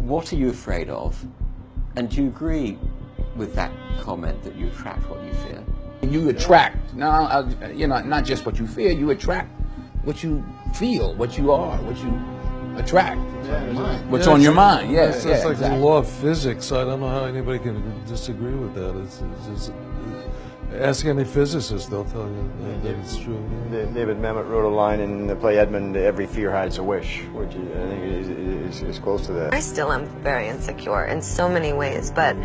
what are you afraid of? And do you agree with that comment that you attract what you fear? You attract, not just what you fear, you attract what you feel, what you are, what you attract. What's on your mind, It's like exactly. the law of physics. I don't know how anybody can disagree with that. It's just, ask any physicist, they'll tell you that it's true. David Mamet wrote a line in the play Edmund, "Every fear hides a wish," which I think is close to that. I still am very insecure in so many ways, but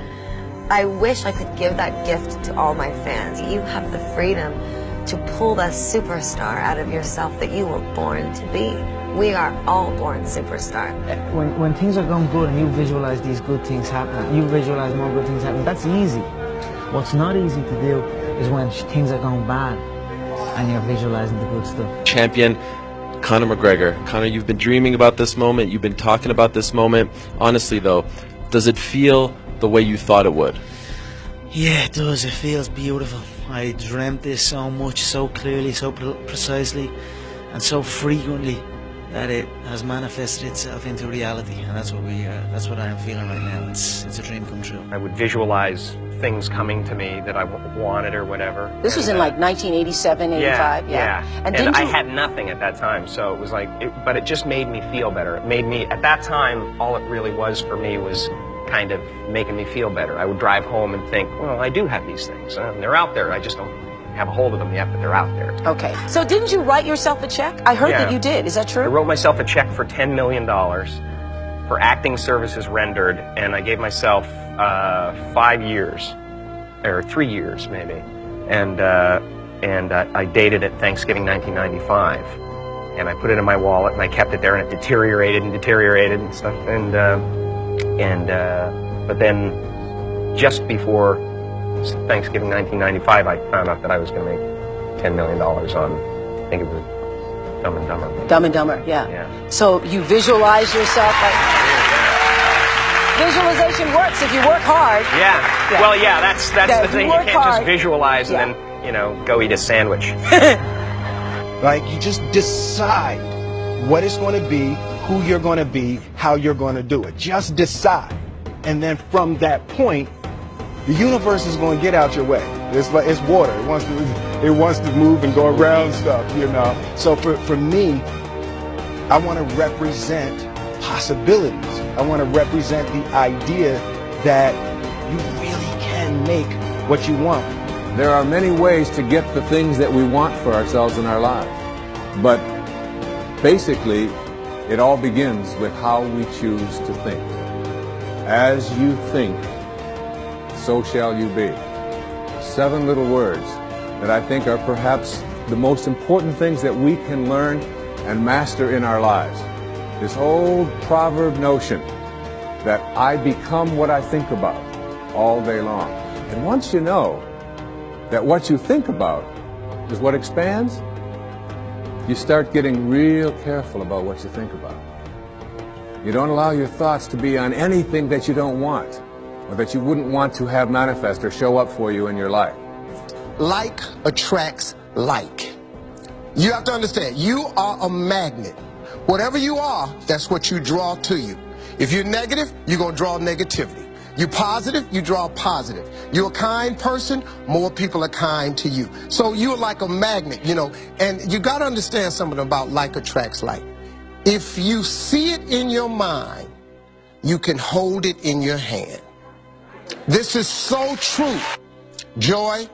I wish I could give that gift to all my fans. You have the freedom to pull the superstar out of yourself that you were born to be. We are all born superstars. When things are going good and you visualize these good things happening, you visualize more good things happening, that's easy. What's not easy to do is when things are going bad and you're visualizing the good stuff. Champion Conor McGregor. Conor, you've been dreaming about this moment, you've been talking about this moment. Honestly though, does it feel the way you thought it would? Yeah, it does. It feels beautiful. I dreamt this so much, so clearly, so precisely, and so frequently that it has manifested itself into reality, and that's what I am feeling right now. It's a dream come true. I would visualize things coming to me that I wanted or whatever. This was in like 1987, 85, yeah. And I had nothing at that time, so it was like, but it just made me feel better. It made me, at that time, all it really was for me was kind of making me feel better. I would drive home and think, well, I do have these things. They're out there. I just don't have a hold of them yet, but they're out there. Okay. So didn't you write yourself a check? I heard that you did. Is that true? I wrote myself a check for $10 million for acting services rendered, and I gave myself 5 years, or 3 years maybe, and I dated it Thanksgiving 1995, and I put it in my wallet and I kept it there, and it deteriorated and stuff, but then just before Thanksgiving 1995, I found out that I was going to make $10 million on, I think it was Dumb and Dumber. Dumb and Dumber, yeah. So you visualize yourself like... Visualization works if you work hard. Yeah. Well, yeah, that's the thing. You can't just visualize and then, go eat a sandwich. Like, you just decide what it's going to be, who you're going to be, how you're going to do it. Just decide. And then from that point, the universe is going to get out your way. It's water. It wants to move and go around stuff, So for me, I want to represent possibilities. I want to represent the idea that you really can make what you want. There are many ways to get the things that we want for ourselves in our lives. But basically, it all begins with how we choose to think. As you think, so shall you be. 7 little words that I think are perhaps the most important things that we can learn and master in our lives. This old proverb notion that I become what I think about all day long. And once you know that what you think about is what expands, you start getting real careful about what you think about. You don't allow your thoughts to be on anything that you don't want, or that you wouldn't want to have manifest or show up for you in your life. Like attracts like. You have to understand, you are a magnet. Whatever you are, that's what you draw to you. If you're negative, you're going to draw negativity. You're positive, you draw positive. You're a kind person, more people are kind to you. So you're like a magnet, and you got to understand something about like attracts like. If you see it in your mind, you can hold it in your hand. This is so true. Joy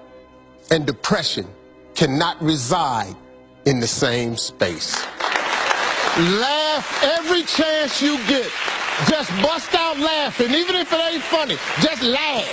and depression cannot reside in the same space. Laugh every chance you get. Just bust out laughing, even if it ain't funny. Just laugh.